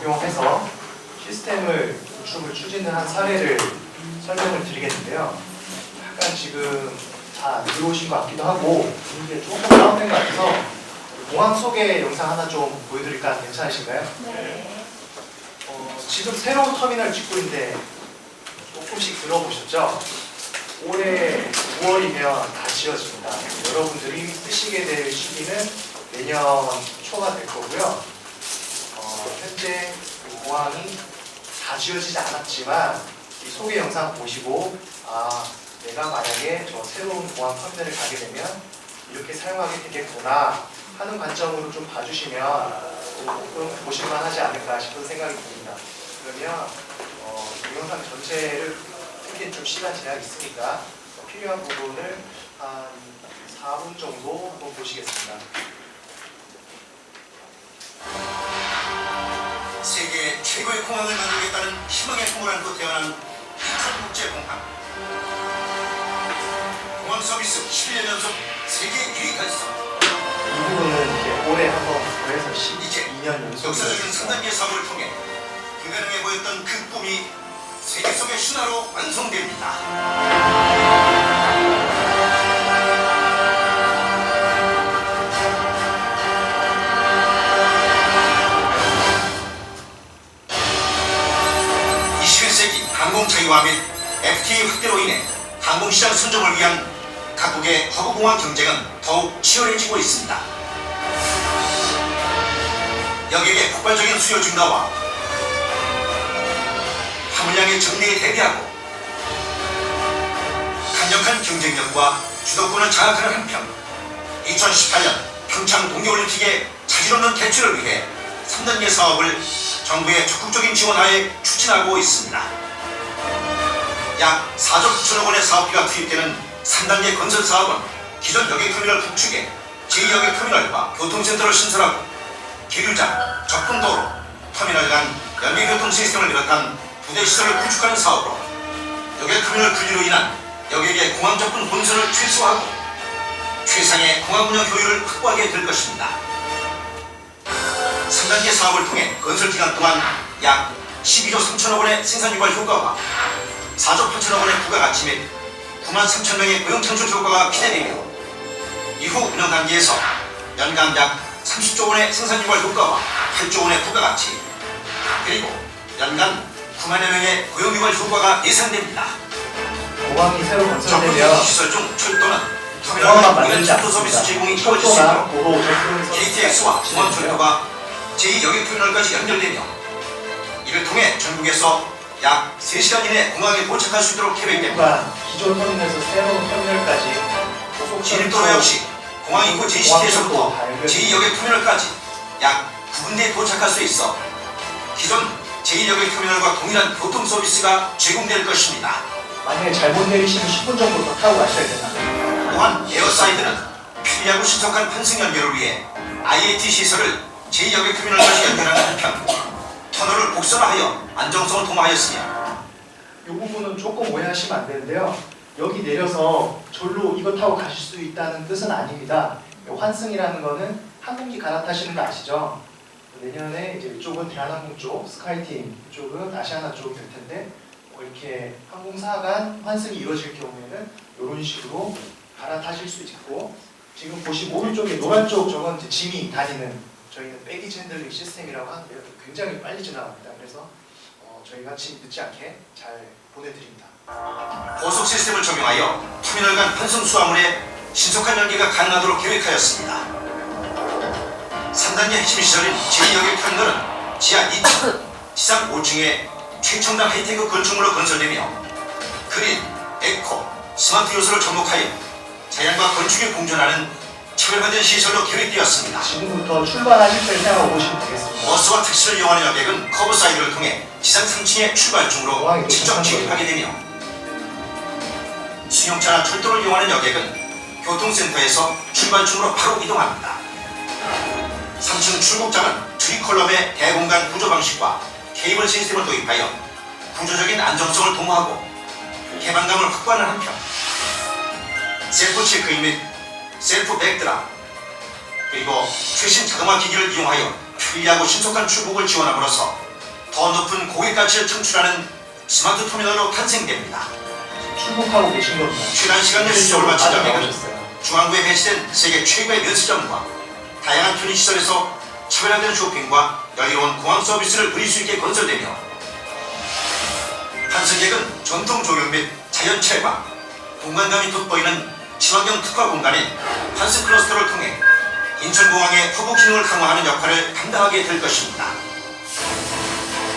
적용해서 시스템을 구축을 추진한 사례를 설명을 드리겠는데요. 약간 지금 다 안 들어오신 것 같기도 하고 이게 조금 다운된 것 같아서 공항 소개 영상 하나 좀 보여드릴까 괜찮으신가요? 네. 지금 새로운 터미널 짓고 있는데 조금씩 들어보셨죠? 올해 9월이면 다 지어집니다. 여러분들이 쓰시게 될 시기는 내년 초가 될 거고요. 현재 공항이 다 지어지지 않았지만 이 소개 영상 보시고 내가 만약에 저 새로운 공항 터미널을 가게 되면 이렇게 사용하게 되겠구나 하는 관점으로 좀 봐주시면 조금 보실만 하지 않을까 싶은 생각이 듭니다. 그러면 이 영상 전체를 특히 좀 시간 제약이 있으니까 필요한 부분을 한 4분 정도 한번 보시겠습니다. 세계 최고의 공항을 만들겠다는 희망의 꿈을 안고 태어난 인천국제공항. 공항 서비스 11년 연속 세계 1위 달성. 이 부분은 이제 올해 한번 더해서 12년 연속 역사적인 3단계 사업을 통해 불가능해 보였던 그 꿈이 세계 속의 신화로 완성됩니다. 항공자유화 및 FTA 확대로 인해 항공시장 선점을 위한 각국의 허브공항 경쟁은 더욱 치열해지고 있습니다. 여객의 폭발적인 수요 증가와 화물량의 정리에 대비하고 강력한 경쟁력과 주도권을 장악하는 한편 2018년 평창 동계올림픽의 자질없는 개최를 위해 3단계 사업을 정부의 적극적인 지원하에 추진하고 있습니다. 약 4조 9천억 원의 사업비가 투입되는 3단계 건설 사업은 기존 여객터미널 북측에 제2여객터미널과 교통센터를 신설하고 기류장, 접근도로, 터미널 간 연계교통 시스템을 비롯한 부대 시설을 구축하는 사업으로 여객터미널 분리로 인한 여객의 공항 접근 혼선을 최소화하고 최상의 공항 운영 효율을 확보하게 될 것입니다. 3단계 사업을 통해 건설 기간 동안 약 12조 3천억 원의 생산 유발 효과와 4조 8천억 원의 부가가치 및 9만 3천 명의 고용 창출 효과가 기대되며 이후 운영 단계에서 연간 약 30조 원의 생산 유발 효과와 8조 원의 부가가치 그리고 연간 9만여 명의 고용 유발 효과가 예상됩니다. 공항이 새로 접근 건설되면 시설 중 철도는 공항만 터미널 만들지 철도 서비스 않습니다. 제공이 이루어질 수 있도록 도로, 접근 KTX와 공항철도가 제2여객터미널까지 연결되며 이를 통해 전국에서 약 3시간 이내 공항에 도착할 수 있도록 계획됩니다. 기존 터미널에서 새로운 터미널까지 진입도로 역시 공항 입구 JCT에서부터 제2여객터미널까지 약 9분대에 도착할 수 있어 기존 제2여객터미널과 동일한 교통 서비스가 제공될 것입니다. 만약에 잘못 내리시면 10분 정도 더 타고 가셔야 된다. 또한 에어사이드는 편리하고 신속한 환승 연결을 위해 IAT 시설을 제2여객터미널까지 연결하는 한편 터널을 복선화하여 안정성을 도모하였으며 이 부분은 조금 오해하시면 안 되는데요. 여기 내려서 절로 이거 타고 가실 수 있다는 뜻은 아닙니다. 환승이라는 거는 항공기 갈아타시는 거 아시죠? 내년에 이제 이쪽은 대한항공 쪽, 스카이팀 이쪽은 아시아나 쪽이 될 텐데 이렇게 항공사 간 환승이 이루어질 경우에는 이런 식으로 갈아타실 수 있고 지금 보시면 오른쪽에 노란 쪽 저건 이제 짐이 다니는 저희는 배기지 핸들링 시스템이라고 하는데요. 굉장히 빨리 지나갑니다. 그래서 저희가 짐 늦지 않게 잘 보내드립니다. 고속 시스템을 적용하여 터미널 간 환승 수화물의 신속한 연계가 가능하도록 계획하였습니다. 3단계 핵심 시설인 제2여객터미널은 지하 2층, 지상 5층에 최첨단 하이테크 건축물로 건설되며 그린, 에코, 스마트 요소를 접목하여 자연과 건축이 공존하는 차별화된 시설로 계획되었습니다. 지금부터 출발하실 때 생각하고 오시면 되겠습니다. 버스와 택시를 이용하는 여객은 커브사이드를 통해 지상 3층의 출발중으로 직접 진입하게 되며 승용차나 철도를 이용하는 여객은 교통센터에서 출발중으로 바로 이동합니다. 3층 출국장은 트리컬럼의 대공간 구조 방식과 케이블 시스템을 도입하여 구조적인 안정성을 도모하고 개방감을 확보하는 한편 셀프 체크인 및 셀프 백드랍 그리고 최신 자동화 기기를 이용하여 편리하고 신속한 출국을 지원함으로써 더 높은 고객 가치를 창출하는 스마트 터미널로 탄생됩니다. 출국하고 계신 겁니다. 최단 시간 내 수속을 마친 여객은 나가셨어요. 중앙부에 배치된 세계 최고의 면세점과 다양한 편의시설에서 차별화된 쇼핑과 여유로운 공항 서비스를 누릴 수 있게 건설되며 환승객은 전통 조경 및 자연 채광, 공간감이 돋보이는 친환경 특화 공간인 환승 클러스터를 통해 인천공항의 허브 기능을 강화하는 역할을 감당하게 될 것입니다.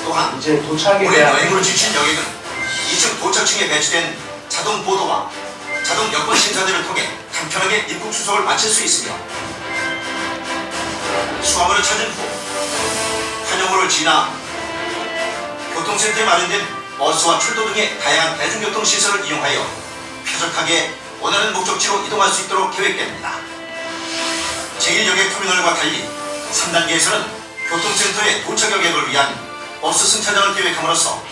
또한 이제 도착에 올해 대한 여행으로 지친 여객은 2층 도착층에 배치된 자동 보도와 자동 여권 심사들을 통해 간편하게 입국 수속을 마칠 수 있으며 수화물을 찾은 후 환영호를 지나 교통센터에 마련된 버스와 철도 등의 다양한 대중교통 시설을 이용하여 쾌적하게 원하는 목적지로 이동할 수 있도록 계획됩니다. 제1여객터미널과 달리 3단계에서는 교통센터의 도착 여객을 위한 버스 승차장을 계획함으로써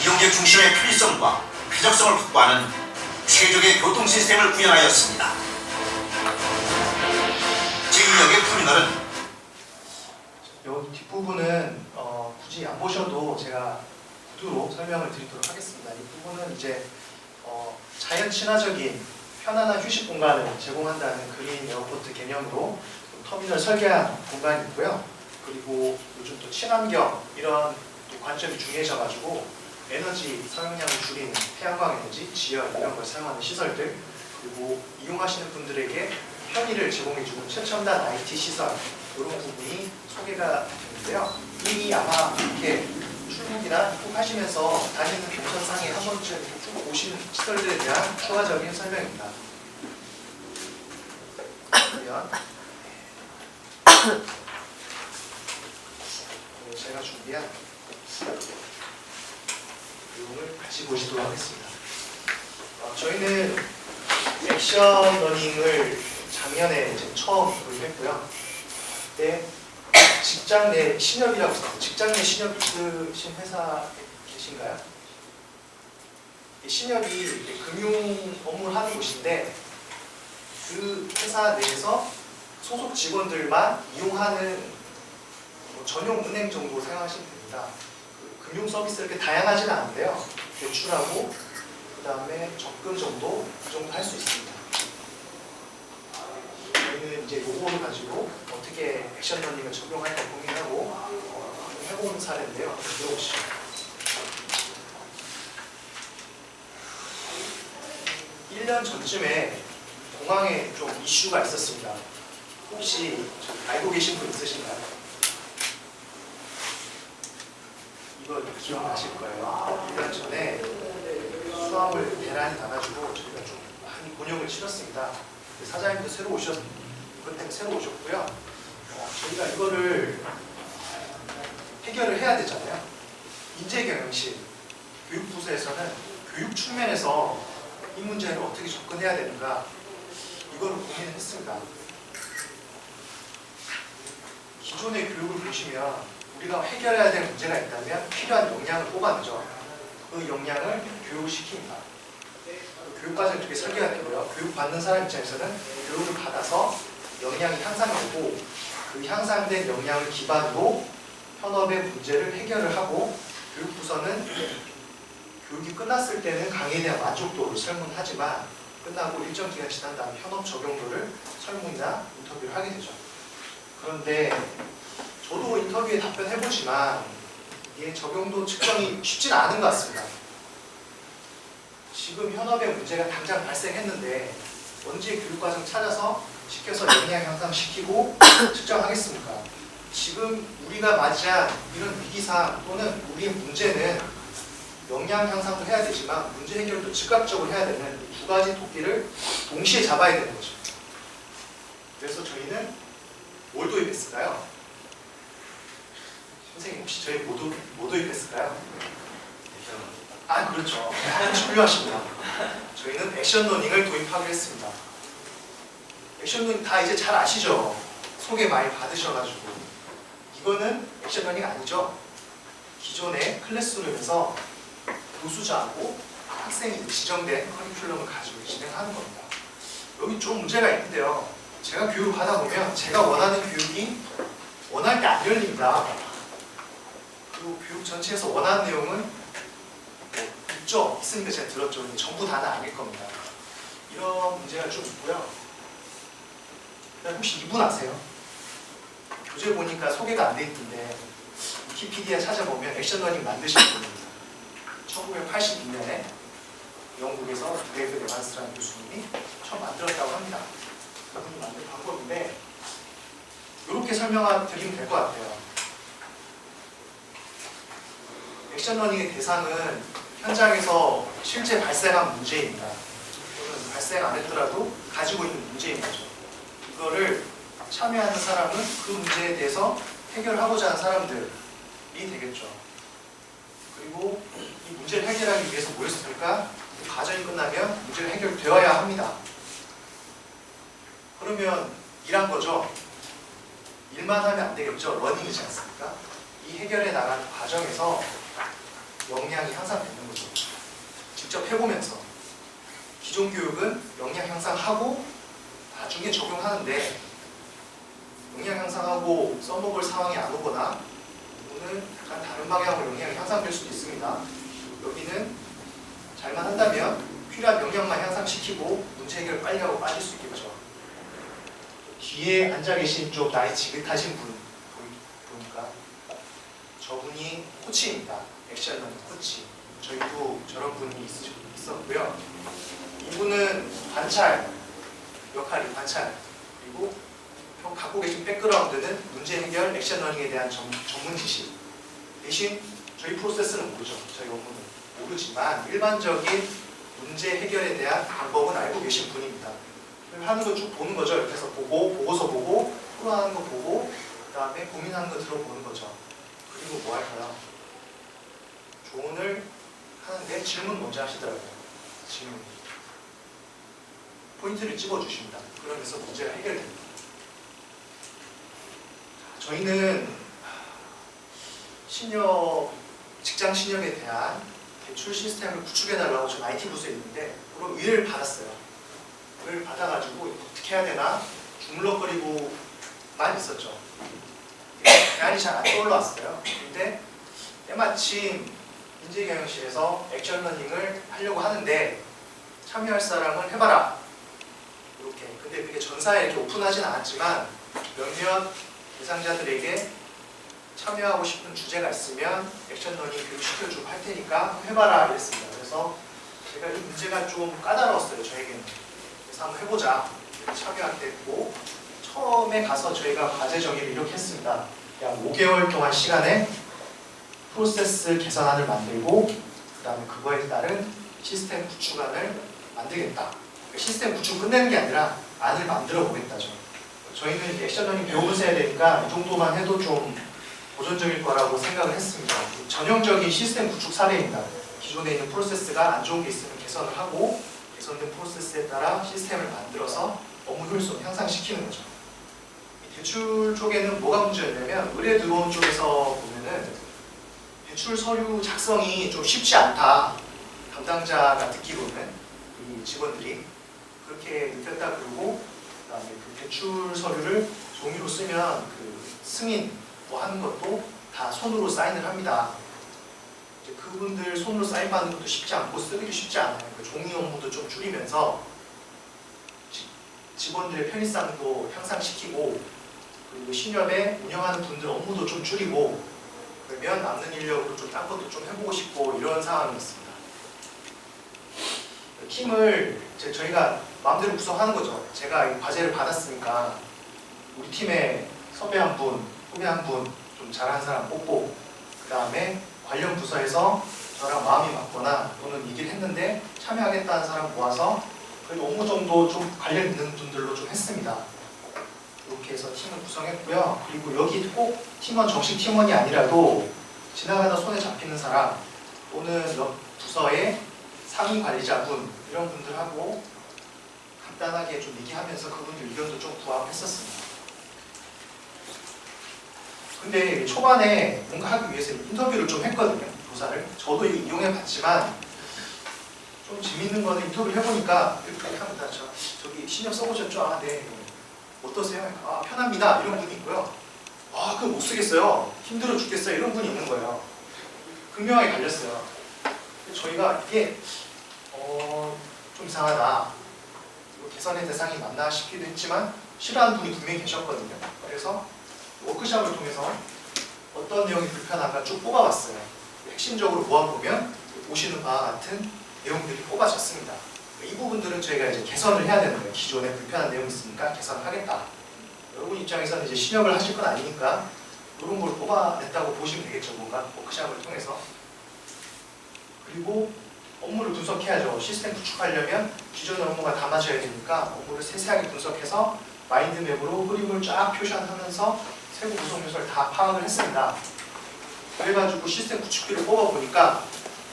이용객 중심의 편리성과 쾌적성을 확보하는 최적의 교통 시스템을 구현하였습니다. 제2여객터미널은 여기 뒷부분은 굳이 안 보셔도 제가 구두로 설명을 드리도록 하겠습니다. 이 부분은 이제 자연 친화적인 편안한 휴식 공간을 제공한다는 그린 에어포트 개념으로 터미널 설계한 공간이 있고요. 그리고 요즘 또 친환경 이런 또 관점이 중요해져가지고 에너지 사용량을 줄이는 태양광 에너지, 지열 이런 걸 사용하는 시설들, 그리고 이용하시는 분들에게 편의를 제공해주는 최첨단 IT 시설 이런 부분이 소개가 되는데요. 이미 아마 이렇게 출국이나 입국하시면서 다니는 동선상에 한 번쯤 쭉 보신 시설들에 대한 추가적인 설명입니다. 그러면 제가 준비한 내용을 같이 보시도록 하겠습니다. 저희는 액션 러닝을 작년에 이제 처음 도입했고요. 그때 직장 내 신협이라고 있어요. 직장 내 신협 있으신 회사 계신가요? 이 신협이 금융 업무를 하는 곳인데 그 회사 내에서 소속 직원들만 이용하는 전용 은행 정도 생각하시면 됩니다. 그 금융 서비스 이렇게 다양하지는 않은데요. 대출하고 그 다음에 적금 정도 그 정도 할 수 있습니다. 저희는 이제 요거를 가지고 어떻게 액션 러닝을 적용할까 고민하고 해보는 사례인데요. 들어보시죠. 1년 전쯤에 공항에 좀 이슈가 있었습니다. 혹시 알고 계신 분 있으신가요? 이거 기억나실 거예요. 1년 전에 수화물 대란이 나가지고 저희가 좀 많이 곤욕을 치렀습니다. 사장님도 새로 오셨고, 그것 때문에 새로 오셨고요. 저희가 이거를 해결을 해야 되잖아요. 인재경영실, 교육부서에서는 교육 측면에서 이 문제를 어떻게 접근해야 되는가 이거를 고민을 했습니다. 기존의 교육을 보시면 우리가 해결해야 될 문제가 있다면 필요한 역량을 뽑아내죠. 그 역량을 교육을 시킵니다. 교육과정이 어떻게 설계가 되고요. 교육받는 사람 입장에서는 교육을 받아서 역량이 향상되고 그 향상된 역량을 기반으로 현업의 문제를 해결을 하고 교육부서는 교육이 끝났을 때는 강의에 대한 만족도를 설문하지만 끝나고 일정 기간 지난 다음 현업 적용도를 설문이나 인터뷰를 하게 되죠. 그런데 저도 인터뷰에 답변해보지만 이게 적용도 측정이 쉽지는 않은 것 같습니다. 지금 현업의 문제가 당장 발생했는데 언제 교육과정 찾아서 시켜서 역량 향상시키고 측정하겠습니까? 지금 우리가 맞이한 이런 위기사항 또는 우리의 문제는 역량 향상도 해야 되지만 문제 해결도 즉각적으로 해야 되는 이 두 가지 토끼를 동시에 잡아야 되는 거죠. 그래서 저희는 뭘 도입했을까요? 선생님 혹시 저희 뭐 도입했을까요? 아 그렇죠. 훌륭하십니다. 저희는 액션 러닝을 도입하기로 했습니다. 액션 러닝 다 이제 잘 아시죠? 소개 많이 받으셔가지고 이거는 액션 러닝 아니죠? 기존의 클래스룸에서 교수자하고 학생이 지정된 커리큘럼을 가지고 진행하는 겁니다. 여기 좀 문제가 있는데요. 제가 교육을 받아보면 제가 원하는 교육이 원할 때 안 열립니다. 그리고 교육 전체에서 원하는 내용은 뭐 있죠? 있으니까 제가 들었죠. 근데 전부 다는 아닐 겁니다. 이런 문제가 좀 있고요. 그다음에 혹시 이분 아세요? 교재 보니까 소개가 안 돼 있던데 위키피디아 찾아보면 액션러닝 만드신 분입니다. 1982년에 영국에서 데이비드 에반스라는 교수님이 처음 만들었다고 합니다. 그분이 만든 방법인데 이렇게 설명드리면 될 것 같아요. 액션러닝의 대상은 현장에서 실제 발생한 문제입니다. 또는 발생 안 했더라도 가지고 있는 문제인 거죠. 이거를 참여하는 사람은 그 문제에 대해서 해결하고자 하는 사람들이 되겠죠. 그리고 이 문제를 해결하기 위해서 뭐 했을까? 과정이 끝나면 문제가 해결되어야 합니다. 그러면 일한 거죠. 일만 하면 안 되겠죠. 러닝이지 않습니까? 이 해결해 나가는 과정에서 역량이 향상되는 거죠. 직접 해보면서 기존 교육은 역량 향상하고 나중에 적용하는데 역량 향상하고 써먹을 상황이 안 오거나 또는 약간 다른 방향으로 역량이 향상될 수도 있습니다. 여기는 잘만 한다면 필요한 역량만 향상시키고 문제 해결 빨리 하고 빠질 수 있겠죠. 뒤에 앉아 계신 좀 나이 지긋하신 분 보니까 저분이 코치입니다. 액션러닝 코치. 저희도 저런 분이 있었고요. 이분은 관찰 역할이 관찰 그리고 갖고 계신 백그라운드는 문제 해결 액션러닝에 대한 전문 지식. 대신 저희 프로세스는 모르죠. 저희 업무는 모르지만 일반적인 문제 해결에 대한 방법은 알고 계신 분입니다. 하는 거 쭉 보는 거죠. 옆에서 보고, 보고서 보고, 토론하는 거 보고, 그 다음에 고민하는 거 들어보는 거죠. 그리고 뭐 할까요? 조언을 하는데 질문 먼저 하시더라고요. 질문. 포인트를 집어주십니다. 그러면서 문제가 해결됩니다. 저희는 직장 신협에 대한 대출 시스템을 구축해달라고 저 IT 부서에 있는데 그런 의뢰를 받았어요. 의뢰를 받아가지고 어떻게 해야 되나 주물럭거리고만 있었죠. 대안이 잘 안 떠올라왔어요. 근데 때마침 인재경영실에서 액션러닝을 하려고 하는데 참여할 사람을 해봐라. 이렇게. 근데 그게 전사에 이렇게 오픈하진 않았지만 몇몇 대상자들에게 참여하고 싶은 주제가 있으면 액션러닝 교육 시켜주고 할 테니까 해봐라 이랬습니다. 그래서 제가 이 문제가 좀 까다로웠어요. 저에게는. 그래서 한번 해보자. 참여하게 됐고 처음에 가서 저희가 과제 정의를 이렇게 했습니다. 약 5개월 동안 시간에 프로세스 개선안을 만들고 그 다음에 그거에 따른 시스템 구축안을 만들겠다. 시스템 구축 끝내는 게 아니라 안을 만들어 보겠다죠. 저희는 이제 액션러닝 배우면서 해야 되니까 이 정도만 해도 좀 도전적일 거라고 생각을 했습니다. 전형적인 시스템 구축 사례입니다. 기존에 있는 프로세스가 안 좋은 게 있으면 개선을 하고 개선된 프로세스에 따라 시스템을 만들어서 업무 효율성 향상시키는 거죠. 이 대출 쪽에는 뭐가 문제였냐면 의뢰 들어온 쪽에서 보면은 대출 서류 작성이 좀 쉽지 않다. 담당자가 듣기로는 이 직원들이 그렇게 느꼈다 그러고 그다음에 그 대출 서류를 종이로 쓰면 그 승인 뭐 하는 것도 다 손으로 사인을 합니다. 이제 그분들 손으로 사인 받는 것도 쉽지 않고 쓰기도 쉽지 않아요. 그 종이 업무도 좀 줄이면서 직원들의 편의성도 향상시키고 그리고 신협에 운영하는 분들 업무도 좀 줄이고 그러면 남는 인력으로 좀 딴 것도 좀 해보고 싶고 이런 상황이었습니다. 팀을 저희가 마음대로 구성하는 거죠. 제가 이 과제를 받았으니까 우리 팀에 선배 한 분, 후배 한 분 좀 잘하는 사람 뽑고 그 다음에 관련 부서에서 저랑 마음이 맞거나 또는 이 길 했는데 참여하겠다는 사람 모아서 거의 업무 정도 좀 관련 있는 분들로 좀 했습니다. 이렇게 해서 팀을 구성했고요. 그리고 여기 꼭 팀원, 정식 팀원이 아니라도 지나가다 손에 잡히는 사람 또는 옆 부서의 상위 관리자분 이런 분들하고 간단하게 좀 얘기하면서 그분들 의견도 좀 구합했었습니다. 근데 초반에 뭔가 하기 위해서 인터뷰를 좀 했거든요. 조사를. 저도 이거 이용해 봤지만 좀 재밌는 거는 인터뷰를 해보니까 이렇게 합니다. 저기 신경 써보셨죠? 아, 네. 어떠세요? 아, 편합니다. 이런 분이 있고요. 아, 그거 못 쓰겠어요. 힘들어 죽겠어요. 이런 분이 있는 거예요. 극명하게 갈렸어요. 저희가 이게 좀 이상하다. 이거 개선의 대상이 맞나 싶기도 했지만 싫어하는 분이 분명히 계셨거든요. 그래서 워크숍을 통해서 어떤 내용이 불편한가 쭉 뽑아봤어요. 핵심적으로 모아보면 보시는 바와 같은 내용들이 뽑아졌습니다. 이 부분들은 저희가 이제 개선을 해야 되는 거예요. 기존에 불편한 내용이 있으니까 개선을 하겠다. 여러분 입장에서는 이제 신협을 하실 건 아니니까 이런 걸 뽑아냈다고 보시면 되겠죠. 뭔가 워크숍을 통해서. 그리고 업무를 분석해야죠. 시스템 구축하려면 기존의 업무가 다 맞아야 되니까 업무를 세세하게 분석해서 마인드맵으로 흐름을 쫙 표시하면서 세부 구성 요소를 다 파악을 했습니다. 그래가지고 시스템 구축비를 뽑아보니까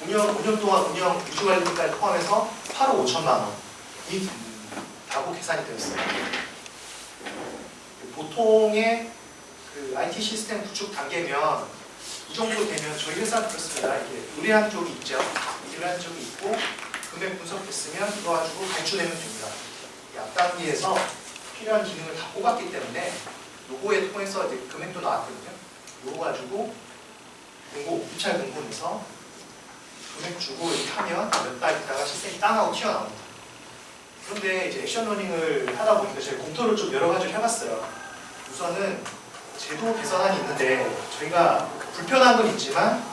5년 동안 운영 유지관리비까지 포함해서 8억 5천만 원이 다고 계산이 되었어요. 보통의 그 IT 시스템 구축 단계면 이 정도 되면 저희 회사 그렇습니다. 이게 의뢰한 쪽이 있죠. 의뢰한 쪽이 있고 금액 분석됐으면 이거 가지고 발주내면 됩니다. 이 앞 단계에서 필요한 기능을 다 뽑았기 때문에 요거에 통해서 이제 금액도 나왔거든요. 요거 가지고 공고, 입찰 공고에서 금액 주고 이렇게 하면 몇 달 있다가 시스템이 땅 하고 튀어나옵니다. 그런데 이제 액션러닝을 하다 보니까 제가 검토를 좀 여러 가지를 해봤어요. 우선은 제도 개선안이 있는데 저희가 불편한 건 있지만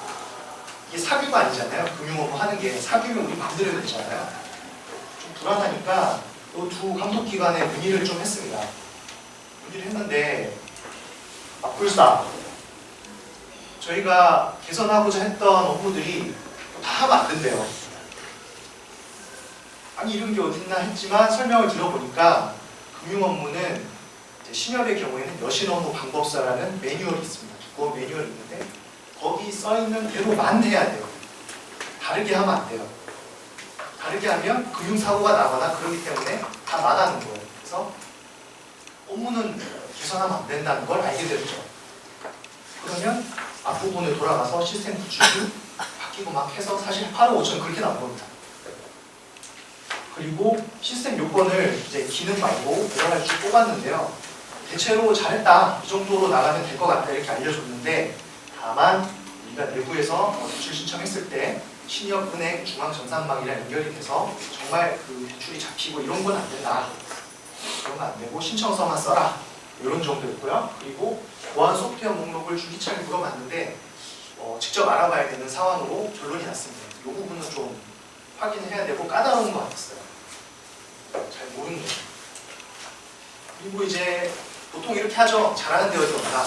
이게 사규가 아니잖아요. 금융업무 하는 게 사규면 우리 마음대로 되잖아요. 좀 불안하니까 이 두 감독기관에 문의를 좀 했습니다. 문의를 했는데 불사 저희가 개선하고자 했던 업무들이 다 하면 안 된대요. 아니 이런 게 어딨나 했지만 설명을 들어보니까 금융업무는 신협의 경우에는 여신업무 방법서라는 매뉴얼이 있습니다. 두꺼운 매뉴얼이 있는데 거기 써있는 대로만 해야 돼요. 다르게 하면 안 돼요. 다르게 하면 금융사고가 나거나 그러기 때문에 다 나가는 거예요. 그래서 업무는 개선하면 안 된다는 걸 알게 됐죠. 그러면 앞부분을 돌아가서 시스템 구축이 바뀌고 막 해서 사실 8억 5천 그렇게 나온 겁니다. 그리고 시스템 요건을 이제 기능 말고 여러 가지 쭉 뽑았는데요. 대체로 잘했다. 이 정도로 나가면 될 것 같다. 이렇게 알려줬는데 다만 우리가 내부에서 대출 신청했을 때 신협은행 중앙전산망이랑 연결이 돼서 정말 그 대출이 잡히고 이런 건 안 된다. 그런 건 안 되고 신청서만 써라. 이런 정도였고요. 그리고 보안 소프트웨어 목록을 줄기차게 물어봤는데 직접 알아봐야 되는 상황으로 결론이 났습니다. 이 부분은 좀 확인을 해야 되고 까다로운 것 같았어요. 잘 모르는 거예요. 그리고 이제 보통 이렇게 하죠. 잘하는 데 어디 없다.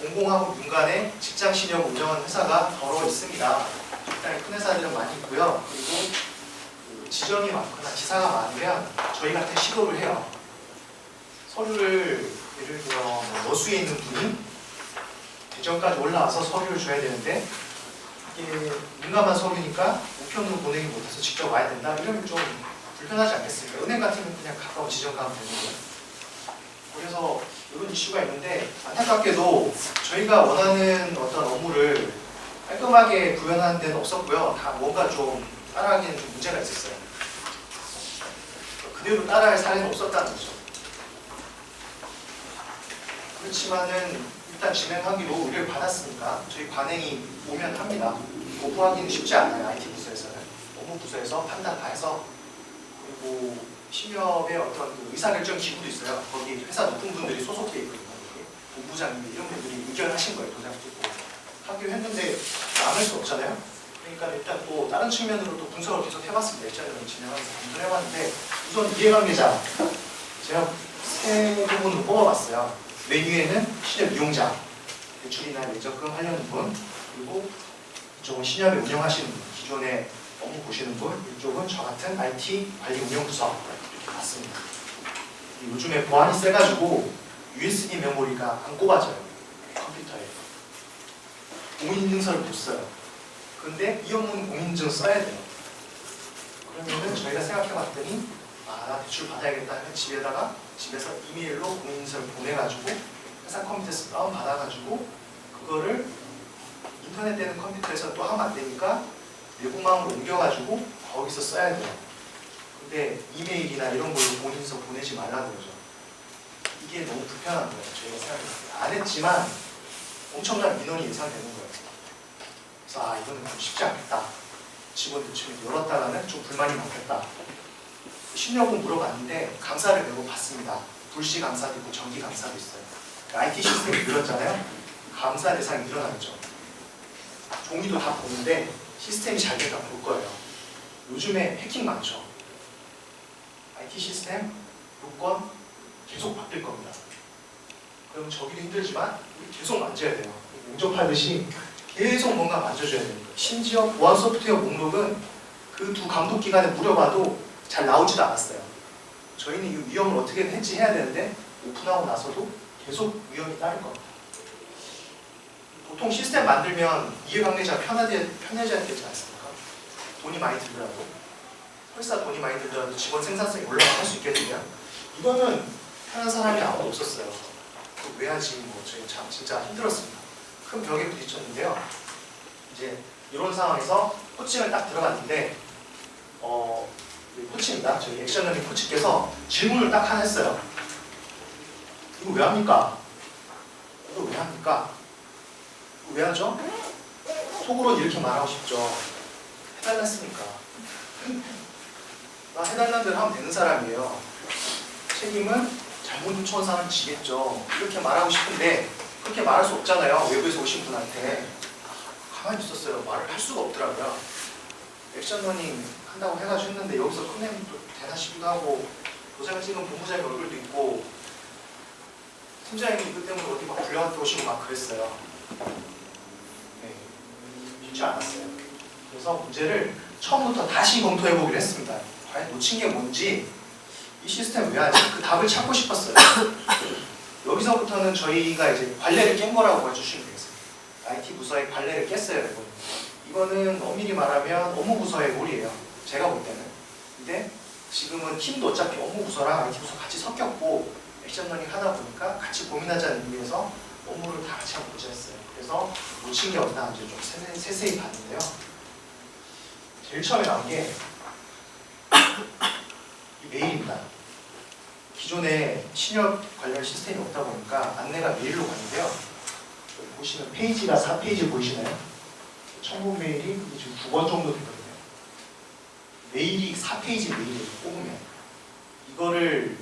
공공하고 민간의 직장 신협을 운영하는 회사가 더러 있습니다. 적당히 큰 회사들은 많이 있고요. 그리고 그 지점이 많거나 지사가 많으면 저희 같은 시도를 해요. 서류를 예를 들어 여수에 있는 분이 대전까지 올라와서 서류를 줘야 되는데 이게 민감한 서류니까 우편으로 보내기 못해서 직접 와야 된다. 이러면 좀 불편하지 않겠습니까? 은행 같으면 그냥 가까운 지점 가면 되는 거예요. 그래서 이런 이슈가 있는데 안타깝게도 저희가 원하는 어떤 업무를 깔끔하게 구현하는 데는 없었고요. 다 뭔가 좀 따라하기에는 좀 문제가 있었어요. 그대로 따라할 사례는 없었다는 거죠. 그렇지만은 일단 진행하기로 의뢰를 받았으니까 저희 관행이 오면 합니다. 오프하기는 쉽지 않아요. IT 부서에서는. 업무 부서에서 판단 다 해서 그리고 신협의 어떤 그 의사결정 기구도 있어요. 거기 회사 높은 분들이 소속돼 있거든요. 본부장님 이런 분들이 의결하신 거예요. 도장 찍고 하기로 했는데 안 할 수 없잖아요. 그러니까 일단 또 다른 측면으로 또 분석을 계속 해봤습니다. 일자리를 진행하면서 분석을 해봤는데 우선 이해관계자 제가 세 부분으로 뽑아봤어요. 메뉴에는 신협 이용자, 대출이나 예적금 하려는 분, 그리고 이쪽은 신협에 운영하시는 분, 기존에 업무 보시는 분, 이쪽은 저 같은 IT 관리 운영 부서 이렇게 맞습니다. 요즘에 보안이 세가지고 USB 메모리가 안 꼽아져요. 컴퓨터에. 공인인증서를 못 써요. 근데 이 업무는 공인인증 써야 돼요. 그러면은 저희가 생각해봤더니 나 대출 받아야겠다 하면 집에서 이메일로 공인인증서를 보내가지고 회사 컴퓨터에서 다운받아가지고 그거를 인터넷 되는 컴퓨터에서 또 하면 안 되니까 외부망으로 옮겨가지고 거기서 써야 돼요. 근데 이메일이나 이런 걸로 공인인증서 보내지 말라는 거죠. 이게 너무 불편한 거예요. 저희가 생각했을 때. 안 했지만 엄청난 민원이 예상되는 거예요. 그래서 아 이거는 좀 쉽지 않겠다. 직원 대충 열었다가는 좀 불만이 많겠다. 신여분 물어봤는데 강사를 매고 봤습니다. 불시 강사도 있고 전기 강사도 있어요. IT 시스템이 늘었잖아요. 감사 대상이 늘어나겠죠. 종이도 다 보는데 시스템이 잘 될까 볼 거예요. 요즘에 해킹 많죠. IT 시스템, 요건 계속 바뀔 겁니다. 그럼 저기도 힘들지만 우리 계속 만져야 돼요. 용접하듯이 계속 뭔가 만져줘야 됩니다. 심지어 보안 소프트웨어 목록은 그 두 감독 기관에 물어봐도 잘 나오지도 않았어요. 저희는 이 위험을 어떻게든 해지해야 되는데 오픈하고 나서도 계속 위험이 따를 겁니다. 보통 시스템 만들면 이해관계자 편해져야 되지 않습니까? 돈이 많이 들더라도 설사 돈이 많이 들더라도 직원 생산성이 올라갈 수 있겠느냐? 이거는 편한 사람이 아무도 없었어요. 왜 하지? 뭐 저희 참 진짜 힘들었습니다. 큰 벽에 부딪혔는데요. 이제 이런 상황에서 코칭을 딱 들어갔는데 코치입니다. 저희 액션러닝 코치께서 질문을 딱 하나 했어요. 이거 왜 합니까? 이거 왜 합니까? 이거 왜 하죠? 속으로 이렇게 말하고 싶죠. 해달랬으니까. 나 해달라는 대로 하면 되는 사람이에요. 책임은 잘못 요청한 사람은 지겠죠. 이렇게 말하고 싶은데 그렇게 말할 수 없잖아요. 외부에서 오신 분한테. 가만히 있었어요. 말을 할 수가 없더라고요. 액션러닝 한다고 해가지고 했는데 여기서 끝내면 또 되나 싶기도 하고 도장을 찍은 본부장님 얼굴도 있고 팀장님이 이것 때문에 어디 막 불려갔다 오시고 막 그랬어요. 네, 쉽지 않았어요. 그래서 문제를 처음부터 다시 검토해보기로 했습니다. 과연 놓친 게 뭔지 이 시스템 왜 하지? 그 답을 찾고 싶었어요. 여기서부터는 저희가 이제 관례를 깬 거라고 봐주시면 되겠습니다. IT 부서의 관례를 깼어요, 여러분. 이거는 엄밀히 말하면 업무 부서의 롤이에요. 제가 볼 때는. 근데 지금은 팀도 어차피 업무 부서랑 IT 부서 같이 섞였고 액션러닝 하다 보니까 같이 고민하자는 의미에서 업무를 다 같이 한번 보자 했어요. 그래서 놓친 게 없나 이제 좀 세세히 봤는데요. 제일 처음에 나온 게 이 메일입니다. 기존에 신협 관련 시스템이 없다 보니까 안내가 메일로 가는데요. 여기 보시면 페이지가 4페이지 보이시나요? 첨부 메일이 지금 9번 정도 되거든요. 메일이 4페이지 메일이에요. 뽑으면. 이거를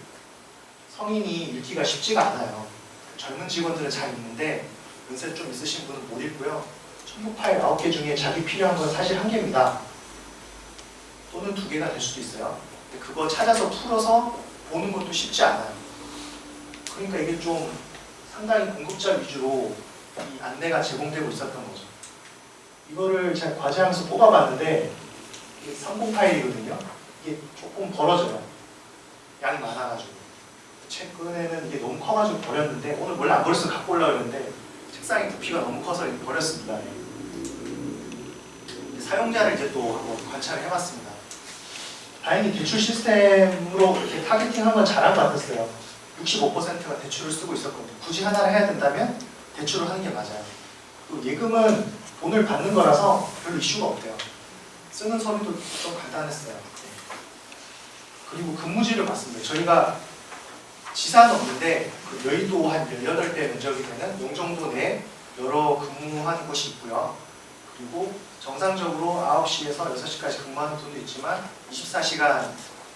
성인이 읽기가 쉽지가 않아요. 젊은 직원들은 잘 읽는데 연세 좀 있으신 분은 못 읽고요. 첨부 파일 9개 중에 자기 필요한 건 사실 1개입니다. 또는 2개가 될 수도 있어요. 근데 그거 찾아서 풀어서 보는 것도 쉽지 않아요. 그러니까 이게 좀 상당히 공급자 위주로 이 안내가 제공되고 있었던 거죠. 이거를 제가 과제하면서 뽑아봤는데 이게 30 파일이거든요. 이게 조금 벌어져요. 양이 많아가지고. 최근에는 이게 너무 커가지고 버렸는데 오늘 원래 안 버렸으면 갖고 올라고 했는데 책상에 부피가 너무 커서 버렸습니다. 사용자를 이제 또 한번 관찰을 해봤습니다. 다행히 대출 시스템으로 이렇게 타겟팅한 건 잘한 것 같았어요. 65%가 대출을 쓰고 있었거든요. 굳이 하나를 해야 된다면 대출을 하는 게 맞아요. 또 예금은 돈을 받는 거라서 별 이슈가 없대요. 쓰는 서류도 좀 간단했어요. 그리고 근무지를 봤습니다. 저희가 지사는 없는데 그 여의도 한 18배 면적이 되는 용정도 내에 여러 근무하는 곳이 있고요. 그리고 정상적으로 9시에서 6시까지 근무하는 분도 있지만 24시간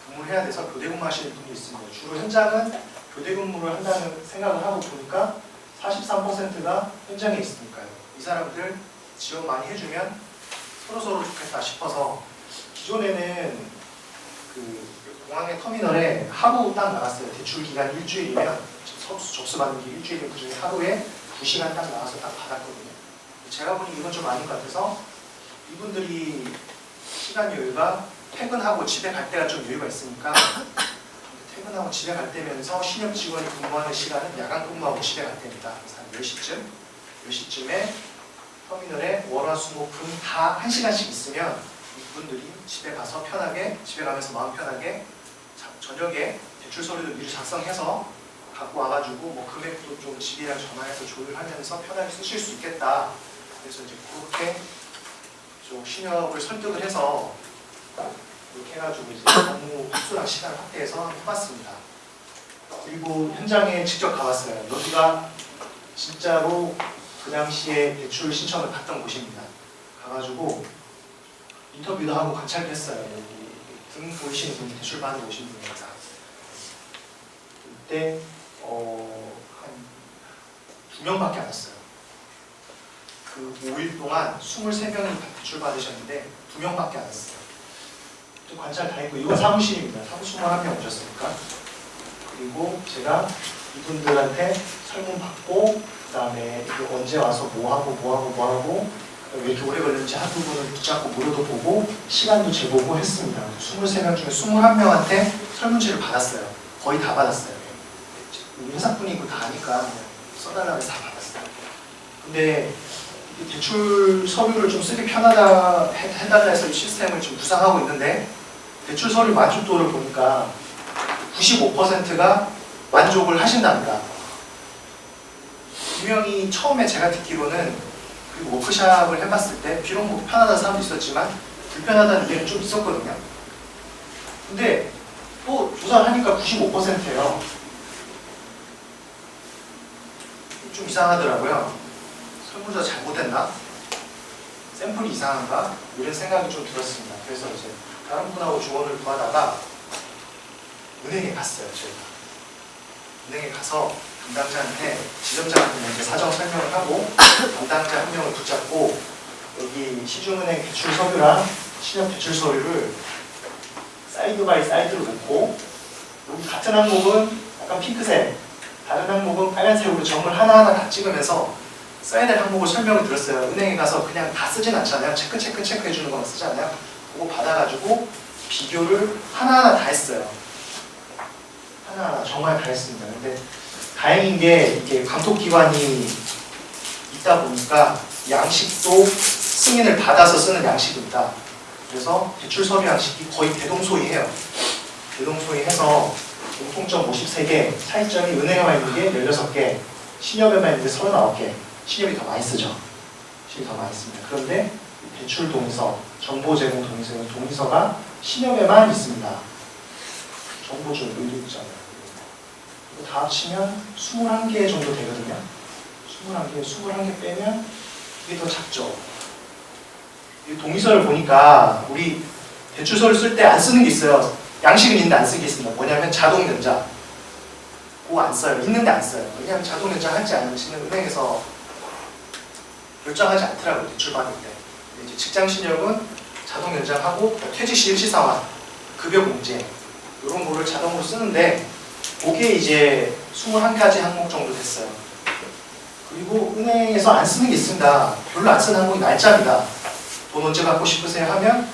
근무를 해야 돼서 교대 근무하시는 분도 있습니다. 주로 현장은 교대 근무를 한다는 생각을 하고 보니까 43%가 현장에 있으니까요. 이 사람들 지원 많이 해주면 서로서로 좋겠다 싶어서 기존에는 그 공항의 터미널에 하루 딱 나갔어요. 대출 기간 일주일이면 접수받는 게 일주일이면 그중에 하루에 2시간 딱 나가서 딱 받았거든요. 제가 보니 이건 좀 아닌 것 같아서 이분들이 시간 여유가 퇴근하고 집에 갈 때가 좀 여유가 있으니까 퇴근하고 집에 갈 때면서 신협 직원이 근무하는 시간은 야간 근무하고 집에 갈 때입니다. 그래서 한 10시쯤에 터미널에 월화수목금 다 1시간씩 있으면 이분들이 집에 가서 편하게 집에 가면서 마음 편하게 저녁에 대출 서류도 미리 작성해서 갖고 와가지고 뭐 금액도 좀 집이랑 전화해서 조율하면서 편하게 쓰실 수 있겠다. 그래서 이제 그렇게 좀 신협을 설득을 해서 이렇게 해가지고 이제 업무 흡수랑 시간을 확대해서 해봤습니다. 그리고 현장에 직접 가봤어요. 여기가 진짜로 그 당시에 대출 신청을 받던 곳입니다. 가가지고 인터뷰도 하고 관찰도 했어요. 여기 등 보이시는 분이 대출 받은 오신 분입니다. 그때 한 2명밖에 안 왔어요. 그 5일 동안 23명이 대출 받으셨는데 2명밖에 안 왔어요. 또 관찰 다 했고, 이건 사무실입니다. 사무 21명 오셨으니까. 그리고 제가 이분들한테 설문 받고, 그 다음에 언제 와서 뭐 하고 왜 이렇게 오래 걸렸는지 한두 분을 붙잡고 물어도 보고 시간도 재보고 했습니다. 23명 중에 21명한테 설문지를 받았어요. 거의 다 받았어요. 우리 회사분이 이거 다 하니까 그냥 써달라고 해서 다 받았어요. 근데 이 대출 서류를 좀 쓰기 편하다 해달라 해서 이 시스템을 지금 구상하고 있는데, 대출 서류 만족도를 보니까 95%가 만족을 하신답니다. 분명히 처음에 제가 듣기로는, 그리고 워크샵을 해봤을 때 비록 뭐 편하다는 사람도 있었지만 불편하다는 의견이 좀 있었거든요. 근데 또 조사를 하니까 95%예요. 좀 이상하더라고요. 설문조사 잘못했나? 샘플이 이상한가? 이런 생각이 좀 들었습니다. 그래서 이제 다른 분하고 조언을 구하다가 은행에 갔어요. 제가 은행에 가서 담당자한테, 지점장한테 먼저 사정 설명을 하고 담당자 한 명을 붙잡고 여기 시중은행 대출 서류랑 신협 대출 서류를 사이드 바이 사이드로 놓고, 여기 같은 항목은 약간 핑크색, 다른 항목은 빨간색으로 점을 하나하나 다 찍으면서 써야 될 항목을 설명을 드렸어요. 은행에 가서 그냥 다 쓰진 않잖아요. 체크 해주는 것만 쓰잖아요. 그거 받아가지고 비교를 하나하나 다 했어요. 하나하나 정말 다 했습니다. 근데 다행인 게 이게 감독기관이 있다 보니까 양식도 승인을 받아서 쓰는 양식입니다. 그래서 대출 서류 양식이 거의 대동소이해요. 대동소이해서 공통점 53개, 차이점이 은행에만 있는 게 16개, 신협에만 있는 게 39개. 신협이 더 많이 쓰죠. 신협이 더 많이 씁니다. 그런데 대출 동의서, 정보 제공 동의서가 신협에만 있습니다. 정보줄 의도 있잖아요. 다 합치면 21개 정도 되거든요. 21개 빼면 이게 더 작죠. 이 동의서를 보니까 우리 대출서를 쓸 때 안 쓰는 게 있어요. 양식은 있는데 안 쓰는 게 있습니다. 뭐냐면 자동연자. 그거 안 써요. 있는데 안 써요. 왜냐하면 자동연자 하지 않으시는 은행에서 결정하지 않더라고요. 대출 받을 때. 이제 직장신협은 자동연장하고 퇴직시 실시상환, 급여공제 이런 거를 자동으로 쓰는데, 그게 이제 21가지 항목 정도 됐어요. 그리고 은행에서 안 쓰는 게 있습니다. 별로 안 쓰는 항목이 날짜입니다. 돈 언제 받고 싶으세요 하면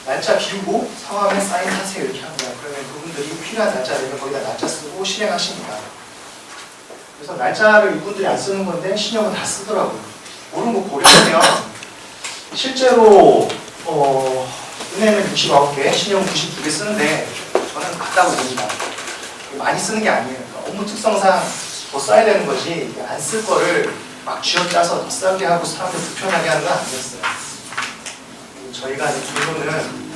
날짜 비우고 상황에 사인하세요 이렇게 합니다. 그러면 그분들이 필요한 날짜 되면 거기다 날짜 쓰고 실행하십니다. 그래서 날짜를 이분들이 안 쓰는 건데 신협은 다 쓰더라고요. 그런 거 고려하면 실제로 은행은 69개, 신협은 92개 쓰는데 저는 같다고 봅니다. 많이 쓰는 게 아니에요. 그러니까 업무 특성상 더 써야 되는 거지, 안 쓸 거를 막 쥐어짜서 더 싸게 하고 사람들 불편하게 하는 건 아니었어요. 저희가 이제 결론은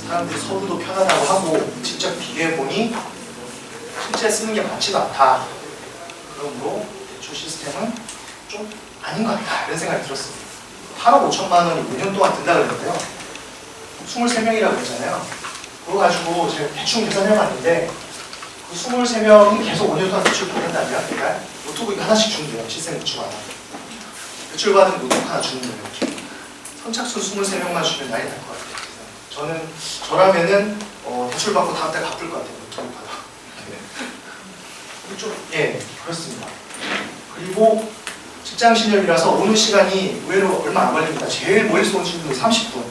사람들이 서류도 편하다고 하고 직접 비교해보니 실제 쓰는 게 많지도 않다. 그러므로 대출 시스템은 좀 아닌 것 같다. 이런 생각이 들었습니다. 8억 5천만 원이 5년 동안 든다 그랬는데요. 23명이라고 했잖아요. 그거 가지고 제가 대충 계산해봤는데 그 23명이 계속 5년 동안 대출 받는다면 내가 노트북 하나씩 준대요. 실생 대출 하나. 대출 받은 노트북 하나 주는 거예요. 이렇게. 선착순 23명만 주면 난리 날 것 같아요. 저라면은 대출 받고 다음 달 갚을 것 같아요. 노트북 받아. 좀, 예, 그렇습니다. 그리고 직장신협이라서 오는 시간이 의외로 얼마 안 걸립니다. 제일 멀리서 오는 분이 30분.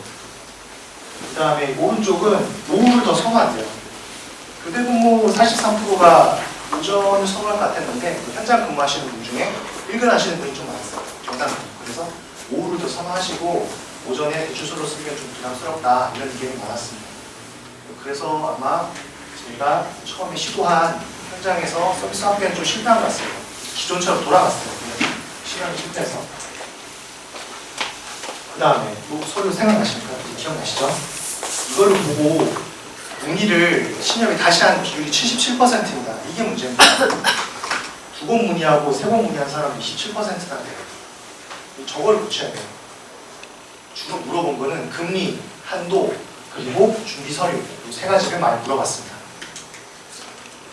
그 다음에 오른쪽은 오후를 더 선호한대요. 교대 근무 43%가 오전을 선호할 것 같았는데 현장 근무하시는 분 중에 일근하시는 분이 좀 많았어요. 정상. 그래서 오후를 더 선호하시고 오전에 대출서로 쓰기가 좀 부담스럽다 이런 의견이 많았습니다. 그래서 아마 제가 처음에 시도한 현장에서 서비스 학교는 좀 실패한 것 같습니다. 기존처럼 돌아갔어요. 시간이 실패해서. 그 다음에 뭐 서류 생각나십니까? 기억나시죠? 이거를 보고 문의를 신협이 다시 한 비율이 77%입니다. 이게 문제입니다. 두 번 문의하고 세 번 문의한 사람이 27%나 돼요. 저걸 고쳐야 돼요. 주로 물어본 거는 금리, 한도, 그리고 준비 서류 이 세 가지를 많이 물어봤습니다.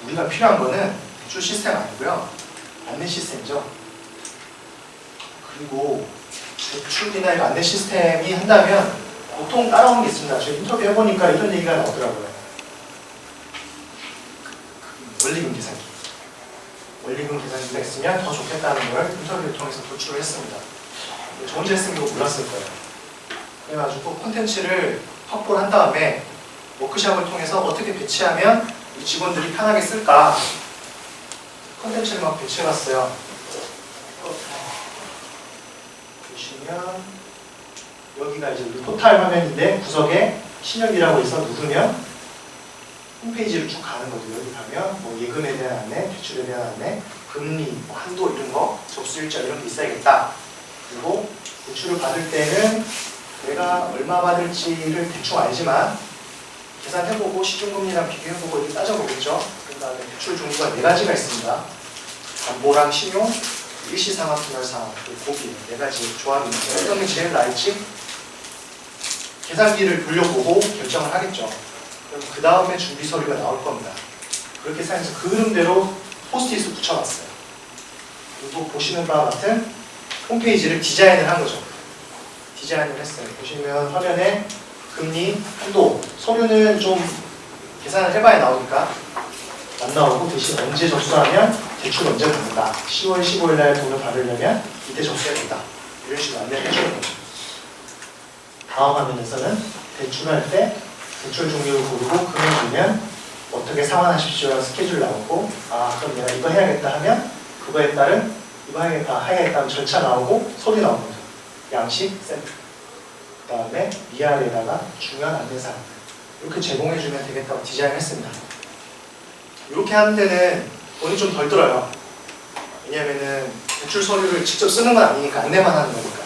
우리가 필요한 거는 대출 시스템 아니고요. 안내 시스템이죠. 그리고 대출이나 이런 안내 시스템이 한다면 보통 따라오는 게 있습니다. 저희 인터뷰 해보니까 이런 얘기가 나오더라고요. 원리금 계산기. 원리금 계산기가 있으면 더 좋겠다는 걸 인터뷰를 통해서 도출을 했습니다. 저 혼자 했으면 이거 몰랐을 거예요. 그래가지고 콘텐츠를 확보를 한 다음에 워크숍을 통해서 어떻게 배치하면 이 직원들이 편하게 쓸까 콘텐츠를 막 배치해봤어요. 보시면 여기가 이제 포탈 화면인데 구석에 신협이라고 해서 누르면 홈페이지를 쭉 가는 거죠. 여기 가면 뭐 예금에 대한 안내, 대출에 대한 안내, 금리, 뭐 한도 이런 거, 접수일자 이런 게 있어야겠다. 그리고 대출을 받을 때는 내가 얼마 받을지를 대충 알지만 계산해보고 시중금리랑 비교해보고 이렇게 따져보겠죠. 그 다음에 대출 종류가 4가지가 있습니다. 담보랑 신용, 일시상환, 분할상환, 그리고 고비 4가지 조합이 있는데 어떤 게 제일 나을지 계산기를 돌려보고 결정을 하겠죠. 그럼 그 다음에 준비 서류가 나올 겁니다. 그렇게 생각해서 그 흐름대로 포스트잇을 붙여봤어요. 그리고 보시는 바와 같은 홈페이지를 디자인을 한 거죠. 디자인을 했어요. 보시면 화면에 금리, 한도, 서류는 좀 계산을 해봐야 나오니까 안 나오고 대신 언제 접수하면 대출 언제 받는다. 10월 15일 날 돈을 받으려면 이때 접수해야 된다. 이런 식으로 안내를 해주는 거죠. 다음 화면에서는 대출할 때 대출 종류를 고르고 금액이면 어떻게 상환하십시오. 스케줄 나오고 그럼 내가 이거 해야겠다 하면 그거에 따른 이거 해야겠다 하면 절차 나오고 서류 나오는 거죠. 양식, 샘플. 그 다음에 위아래에다가 중요한 안내사항 이렇게 제공해주면 되겠다고 디자인했습니다. 이렇게 하는 데는 돈이 좀 덜 들어요. 왜냐하면은 대출 서류를 직접 쓰는 건 아니니까 안내만 하는 거니까.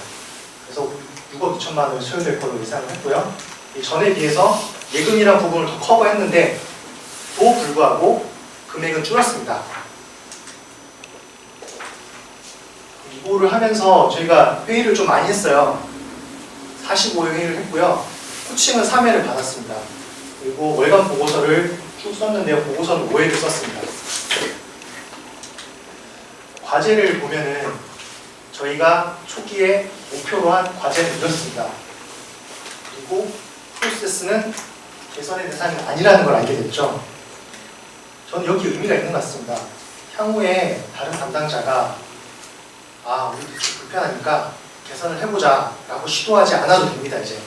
그래서 6억 2천만 원이 소요될 걸로 예상을 했고요. 전에 비해서 예금이라는 부분을 더 커버했는데 또 불구하고 금액은 줄었습니다. 이거를 하면서 저희가 회의를 좀 많이 했어요. 45회 회의를 했고요. 코칭은 3회를 받았습니다. 그리고 월간 보고서를 쭉 썼는데요. 보고서는 5회를 썼습니다. 과제를 보면은 저희가 초기에 목표로 한 과제는 이렇습니다. 그리고 프로세스는 개선의 대상이 아니라는 걸 알게 됐죠. 저는 여기 의미가 있는 것 같습니다. 향후에 다른 담당자가 우리 불편하니까 개선을 해보자 라고 시도하지 않아도 됩니다. 이제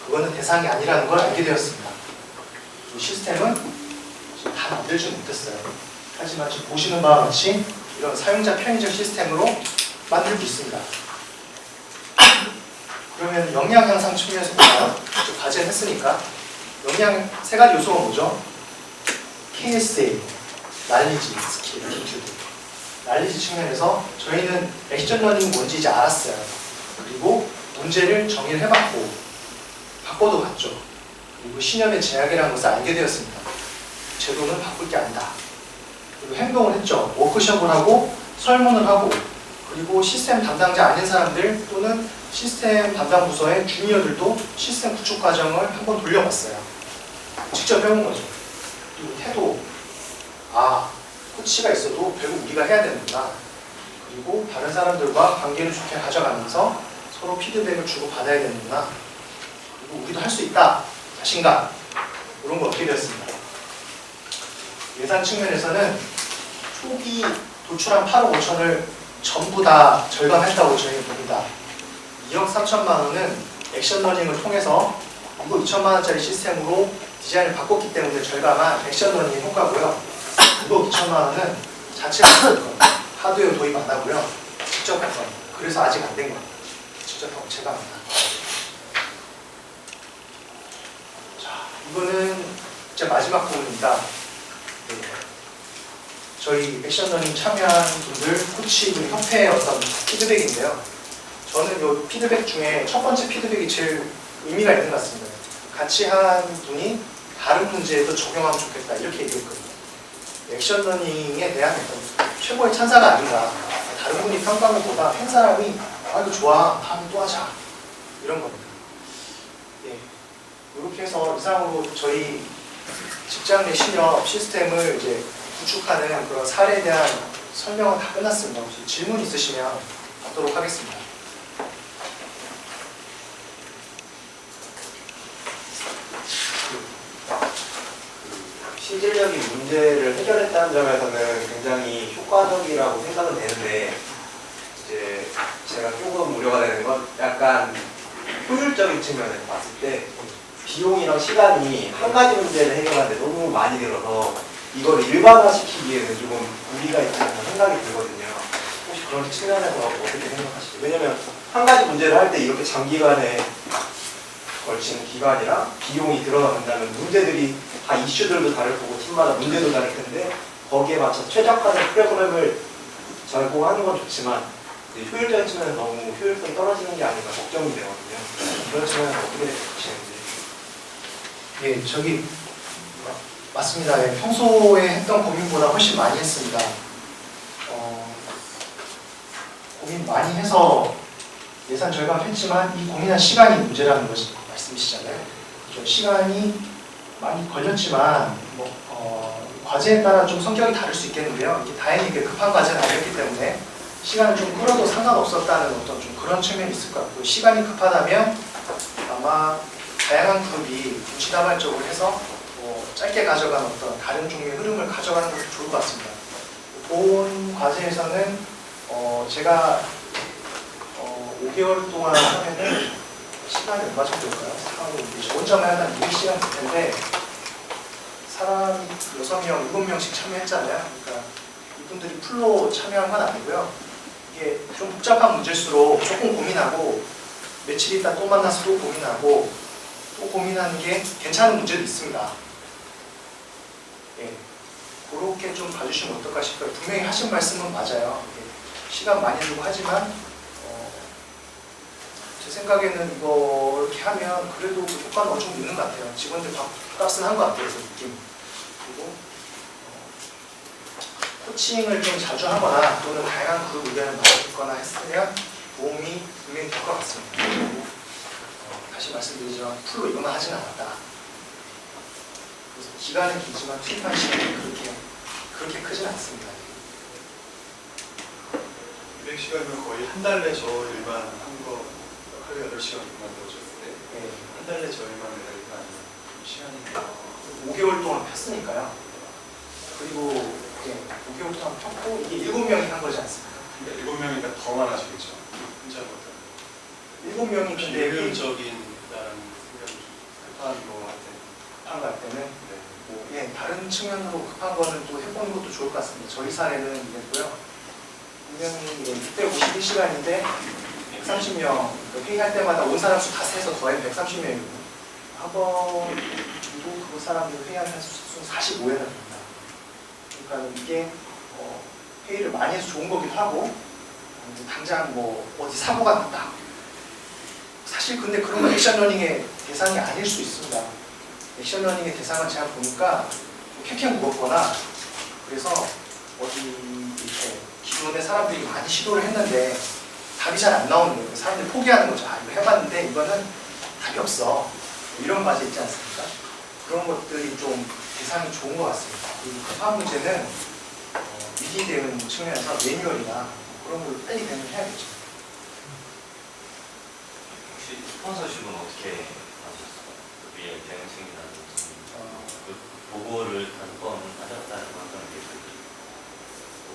그거는 대상이 아니라는 걸 알게 되었습니다. 이 시스템은 다 만들지 못했어요. 하지만 지금 보시는 바와 같이 이런 사용자 편의적 시스템으로 만들 수 있습니다. 그러면 역량 향상 측면에서 볼까요? 과제를 했으니까 역량 3가지 요소가 뭐죠? KSA, 날리지, 스킬, 애티튜드. 날리지 측면에서 저희는 액션 러닝이 뭔지 이제 알았어요. 그리고 문제를 정의를 해봤고 바꿔도 봤죠. 그리고 신념의 제약이라는 것을 알게 되었습니다. 제도는 바꿀 게 아니다. 그리고 행동을 했죠. 워크숍을 하고 설문을 하고 그리고 시스템 담당자 아닌 사람들 또는 시스템 담당 부서의 주니어들도 시스템 구축 과정을 한번 돌려봤어요. 직접 해본 거죠. 그리고 태도 코치가 있어도 결국 우리가 해야 되는구나. 그리고 다른 사람들과 관계를 좋게 가져가면서 서로 피드백을 주고 받아야 되는구나. 그리고 우리도 할 수 있다. 자신감. 이런 거 얻게 되었습니다. 예산 측면에서는 초기 도출한 8억 5천을 전부 다 절감했다고 저희는 봅니다. 2억 3천만 원은 액션 러닝을 통해서 이거 2천만 원짜리 시스템으로 디자인을 바꿨기 때문에 절감한 액션 러닝의 효과고요. 이거 2천만 원은 자체가 하드웨어 도입 안 하고요. 직접 할 거예요. 그래서 아직 안 된 거예요. 직접 하고 제가 합니다. 자, 이거는 이제 마지막 부분입니다. 저희 액션러닝 참여한 분들, 코치, 그리고 협회의 어떤 피드백인데요. 저는 이 피드백 중에 첫 번째 피드백이 제일 의미가 있는 것 같습니다. 같이 한 분이 다른 문제에도 적용하면 좋겠다 이렇게 얘기했거든요. 액션러닝에 대한 어떤 최고의 찬사가 아닌가. 다른 분이 평가한 것보다 한 사람이 아 이거 좋아 다음에 또 하자 이런 겁니다. 예. 이렇게 해서 이상으로 저희 직장 내 신협 시스템을 이제 구축하는 그런 사례에 대한 설명은 다 끝났습니다. 혹시 질문 있으시면 받도록 하겠습니다. 실질적인 문제를 해결했다는 점에서는 굉장히 효과적이라고 생각은 되는데 이제 제가 조금 우려가 되는 건 약간 효율적인 측면에서 봤을 때 비용이랑 시간이 한 가지 문제를 해결하는데 너무 많이 들어서 이걸 일반화시키기에는 조금 무리가 있다는 생각이 들거든요. 혹시 그런 측면에서 어떻게 생각하시죠? 왜냐면 한 가지 문제를 할 때 이렇게 장기간에 걸치는 기간이랑 비용이 들어간다면 문제들이 다 이슈들도 다를 거고 팀마다 문제도 다를 텐데 거기에 맞춰 최적화된 프로그램을 제공하는 건 좋지만 효율적인 측면에서 너무 효율성이 떨어지는 게 아닌가 걱정이 되거든요. 그런 측면에서 어떻게 보시는지. 예, 저기 맞습니다. 예, 평소에 했던 고민보다 훨씬 많이 했습니다. 고민 많이 해서 예산 절감했지만 이 고민한 시간이 문제라는 것이 말씀이시잖아요. 좀 시간이 많이 걸렸지만 과제에 따라 좀 성격이 다를 수 있겠는데요. 이게 다행히 급한 과제는 아니었기 때문에 시간을 좀 끌어도 상관없었다는 어떤 좀 그런 측면이 있을 것 같고요. 시간이 급하다면 아마 다양한 그룹이 동시다발적으로 해서 짧게 가져간 어떤 다른 종류의 흐름을 가져가는 것도 좋을 것 같습니다. 본 과제에서는 제가 5개월 동안 하면은 시간이 얼마 정도일까요? 저 혼자만 하면 200시간 될 텐데 사람이 6명, 7명씩 참여했잖아요. 그러니까 이분들이 풀로 참여한 건 아니고요. 이게 좀 복잡한 문제일수록 조금 고민하고 며칠 있다 또 만나서 또 고민하고 또 고민하는 게 괜찮은 문제도 있습니다. 예, 그렇게 좀 봐주시면 어떨까 싶어요. 분명히 하신 말씀은 맞아요. 시간 많이 들고 하지만 제 생각에는 이거 이렇게 하면 그래도 그 효과는 어느 정도 있는 것 같아요. 직원들 밥값은 한 것 같아요. 그래서 느낌. 그리고 코칭을 좀 자주 하거나 또는 다양한 그룹 의견을 받거나 했으면 도움이 분명히 될 것 같습니다. 그리고 다시 말씀드리지만 풀로 이것만 하진 않았다. 그래서 기간은 길지만 투입한 시간이 그렇게 크진 않습니다. 200시간이면 거의 한 달 내 저 일만 한 거 하루에 8시간 만들어줬을 때 한 달 내 저 일만 내가 아니면 시간이 5개월 동안 폈으니까요. 그리고 5개월 동안 폈고 이게 7명이 한 거지 않습니까? 7명이니까 더 많아지겠죠. 혼자 보다. 7명이 근데 비효율적인 다른 생각이 급한 급한 거 할 때는 다른 측면으로 급한 거는 또 해보는 것도 좋을 것 같습니다. 저희 사례는 이랬고요. 분명히 651시간인데 130명 회의할 때마다 온 사람 수 다 세서 더해 130명이고 학원도 그 사람들 회의하는 수는 45회나 됩니다. 그러니까 이게 회의를 많이 해서 좋은 거기도 하고 당장 어디 사고가 났다. 사실 근데 그런 건 액션러닝의 대상이 아닐 수 있습니다. 액션러닝의 대상은 제가 보니까 쾌쾌 무겁거나 그래서 어디 이렇게 기존에 사람들이 많이 시도를 했는데 답이 잘 안 나오는 거예요. 사람들이 포기하는 거죠. 아, 이거 해봤는데 이거는 답이 없어. 이런 과제 있지 않습니까? 그런 것들이 좀 대상이 좋은 것 같습니다. 그리고 급한 문제는 위기 대응 측면에서 매뉴얼이나 그런 걸 빨리 대응해야겠죠. 혹시 스폰서십은 어떻게 하셨어요? 위에 대응책이라든지 그 보고를 단번 하셨다는 어떤 게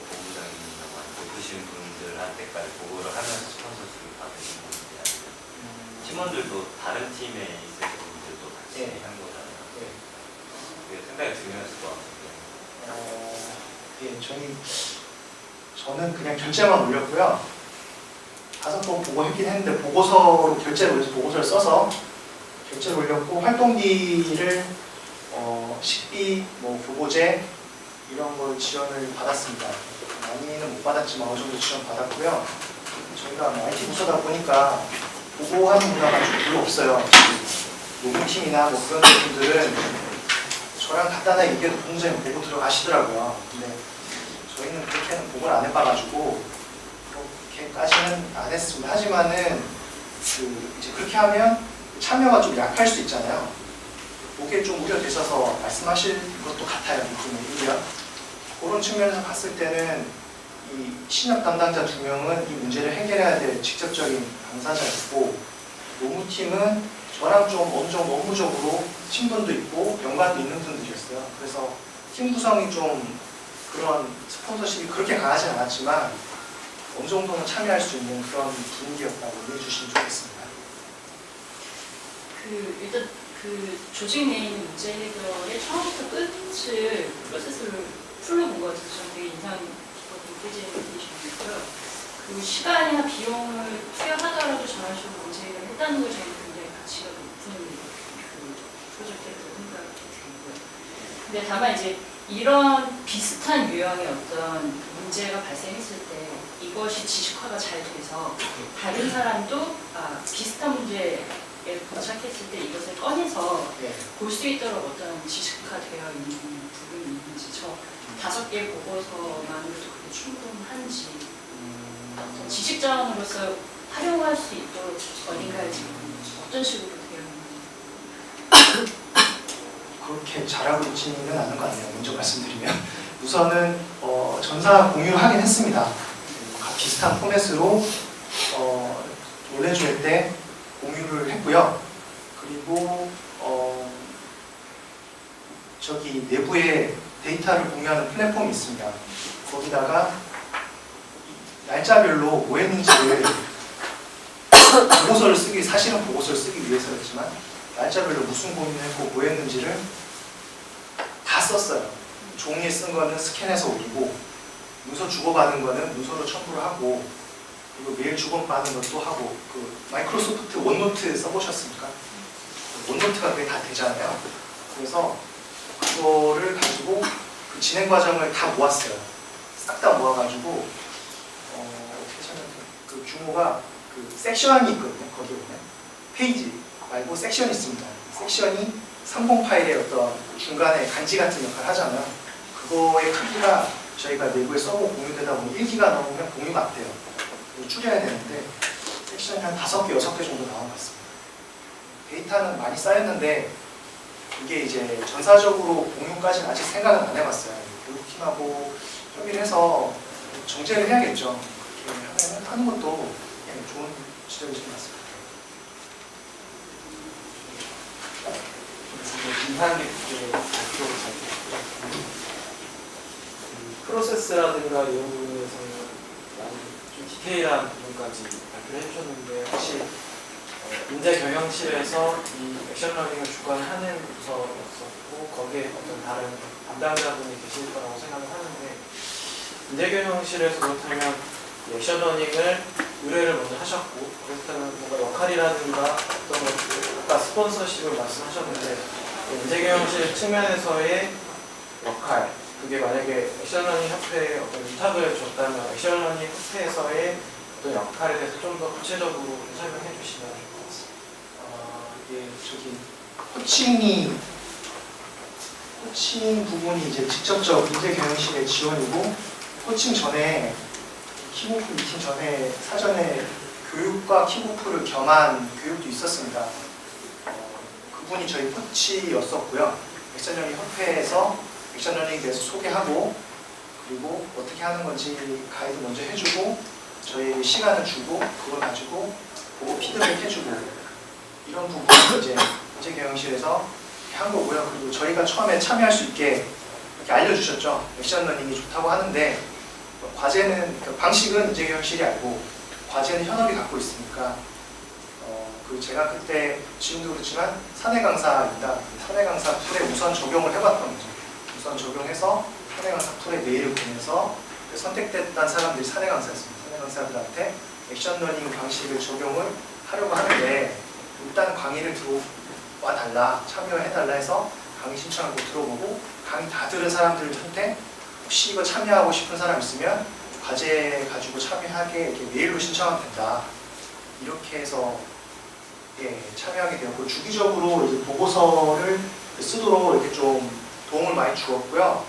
본부장님이라고 높으신 분들한테까지 보고를 하면서 스폰서십을 받으신 분들이 아니라 팀원들도 다른 팀에 있을 분들도 같이 한 거잖아요. 그게 생각이 중요했을 것 같은데. 저는 그냥 결제만 올렸고요. 5번 보고했긴 했는데 보고서로 결제를 올려서 보고서를 써서 결제를 올렸고 활동비를 식비, 교보제 이런 걸 지원을 받았습니다. 많이는 못 받았지만 어느 정도 지원 받았고요. 저희가 IT 부서다 보니까 보고하는 문화가 좀 별로 없어요. 노무팀이나 그런 분들은 저랑 간단하게 얘기해도 본부장님 보고 들어가시더라고요. 근데 저희는 그렇게는 보고를 안 해봐가지고 그렇게까지는 안 했습니다. 하지만은 이제 그렇게 하면 참여가 좀 약할 수 있잖아요. 그게 좀 우려되셔서 말씀하실 것도 같아요. 느낌이. 그런 측면에서 봤을 때는 이 신협 담당자 2명은 이 문제를 해결해야 될 직접적인 당사자였고, 노무팀은 저랑 좀 어느 정도 업무적으로 친분도 있고 연관도 있는 분들이었어요. 그래서 팀 구성이 좀 그런 스폰서십이 그렇게 강하진 않았지만 어느 정도는 참여할 수 있는 그런 분위기였다고 이해해 주시면 좋겠습니다. 일단 조직 내에 있는 문제 해결의 처음부터 끝을 프로세스를 풀어본 것 같아서 저는 되게 인상 깊었던 프레젠테이션이었고요. 시간이나 비용을 투여하더라도 저런 식으로 문제 해결을 했다는 걸 저희는 굉장히 가치가 높은 프로젝트라고 생각이 들고요. 근데 다만 이제 이런 비슷한 유형의 어떤 문제가 발생했을 때 이것이 지식화가 잘 돼서 다른 사람도 비슷한 문제에 도착했을 때 이것을 꺼내서 볼 수 있도록 어떤 지식화되어 있는 부분이 있는지, 저 5개 보고서만으로도 그게 충분한지, 지식 자원으로서 활용할 수 있도록 어딘가에 지금 어떤 식으로 되어 있는지. 그렇게 잘하고 있지는 않은 것 같네요. 먼저 말씀드리면 우선은 전사 공유를 하긴 했습니다. 비슷한 포맷으로 논례조회 때 공유를 했고요. 그리고 저기 내부에 데이터를 공유하는 플랫폼이 있습니다. 거기다가 날짜별로 뭐 했는지를 보고서를 쓰기, 사실은 보고서를 쓰기 위해서였지만 날짜별로 무슨 고민을 했고 뭐 했는지를 다 썼어요. 종이에 쓴 거는 스캔해서 올리고, 문서 주고받은 거는 문서로 첨부를 하고, 그리고 메일 주고받은 것도 하고. 마이크로소프트 원노트 써보셨습니까? 원노트가 그게 다 되잖아요. 그래서 그거를 가지고 그 진행 과정을 다 모았어요. 싹 다 모아가지고 어떻게 설명해요? 그 규모가 섹션이 있거든요. 거기 보면 페이지 말고 섹션이 있습니다. 섹션이 30 파일의 어떤 중간에 간지 같은 역할을 하잖아요. 그거의 크기가 저희가 내부에 서버 공유되다 보면 1기가 넘으면 공유가 안 돼요. 줄여야 되는데 섹션이 한 5개, 6개 정도 나온 것 같습니다. 데이터는 많이 쌓였는데 이게 이제 전사적으로 공유까지는 아직 생각은 안 해봤어요. 교육팀하고 협의를 해서 정제를 해야겠죠. 그렇게 하는 것도 좋은 지적이신 것 같습니다. 인상 깊게 발표를 잘 드렸고요. 프로세스라든가 이런 부분에서는 많이 좀 디테일한 부분까지 발표를 해주셨는데, 혹시 인재 경영실에서 이 액션러닝을 주관하는 부서였었고 거기에 어떤 다른 담당자분이 계실 거라고 생각을 하는데, 인재 경영실에서 그렇다면 액션러닝을 의뢰를 먼저 하셨고, 그렇다면 뭔가 역할이라든가 어떤 것들, 아까 스폰서십을 말씀하셨는데 인재 경영실 측면에서의 역할, 그게 만약에 액션러닝 협회에 어떤 위탁을 줬다면 액션러닝 협회에서의 어떤 역할에 대해서 좀 더 구체적으로 설명해 주시면 좋을 것 같습니다. 저기 코칭 부분이 이제 직접적 인재 경영실의 지원이고, 코칭 전에 키고프 미팅 전에 사전에 교육과 키고프를 겸한 교육도 있었습니다. 그분이 저희 코치였었고요. 액션러닝 협회에서 액션러닝에 대해서 소개하고, 그리고 어떻게 하는 건지 가이드 먼저 해주고, 저희 시간을 주고, 그걸 가지고 보고 피드백 해주고, 이런 부분을 이제 인재 경영실에서 한 거고요. 그리고 저희가 처음에 참여할 수 있게 이렇게 알려주셨죠. 액션러닝이 좋다고 하는데, 과제는, 방식은 인재 경영실이 알고 과제는 현업이 갖고 있으니까, 제가 그때 지금도 그렇지만 사내 강사입니다. 사내 강사 툴에 우선 적용을 해봤던 거죠. 우선 적용해서 사내 강사 툴에 메일을 보내서 선택됐던 사람들이 사내 강사였습니다. 사내 강사들한테 액션러닝 방식을 적용을 하려고 하는데, 일단 강의를 들어와 달라, 참여해달라 해서 강의 신청하고 들어보고, 강의 다 들은 사람들한테 혹시 이거 참여하고 싶은 사람 있으면 과제 가지고 참여하게 이렇게 메일로 신청하면 된다. 이렇게 해서 참여하게 되었고, 주기적으로 이제 보고서를 쓰도록 이렇게 좀 도움을 많이 주었고요.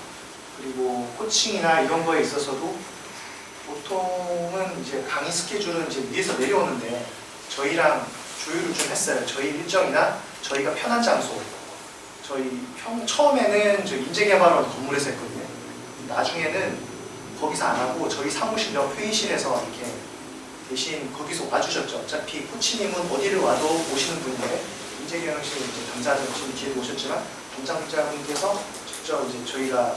그리고 코칭이나 이런 거에 있어서도 보통은 이제 강의 스케줄은 이제 위에서 내려오는데 저희랑 조율을 좀 했어요. 저희 일정이나 저희가 편한 장소. 저희 처음에는 저 인재개발원 건물에서 했거든요. 나중에는 거기서 안 하고 저희 사무실 옆 회의실에서 이렇게 대신 거기서 와주셨죠. 어차피 코치님은 어디를 와도 오시는 분인데 인재경영실 이제 당사자님 뒤에 오셨지만 담당자분께서 직접 이제 저희가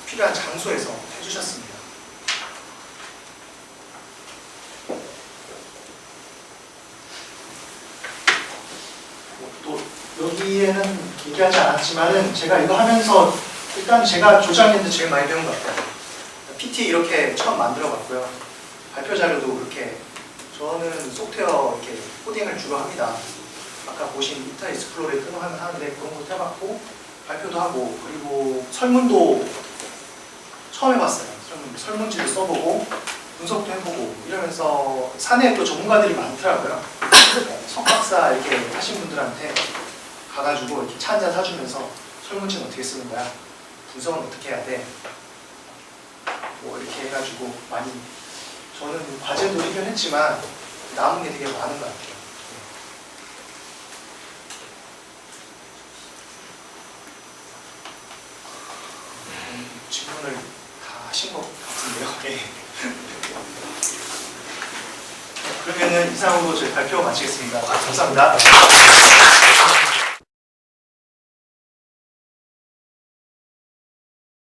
필요한 장소에서 해주셨습니다. 또 여기에는 얘기하지 않았지만은 제가 이거 하면서 일단 제가 조장했는데 제일 많이 배운 것 같아요. PT 이렇게 처음 만들어봤고요. 발표 자료도 그렇게 저는 소프트웨어 이렇게 코딩을 주로 합니다. 아까 보신 인터 익스플로레 하는데 그런 것도 해봤고 발표도 하고 그리고 설문도 처음 해봤어요. 설문지를 써보고 분석도 해보고 이러면서 사내에 또 전문가들이 많더라고요. 석박사 이렇게 하신 분들한테 가가지고 이렇게 차 한잔 사주면서 설문지는 어떻게 쓰는 거야? 분석은 어떻게 해야 돼? 뭐 이렇게 해가지고 많이 저는 과제도 해결했지만 남은 게 되게 많은 것 같아요. 질문을 다 하신 것 같은데요. 네. 그러면은 이상으로 저희 발표 마치겠습니다. 감사합니다.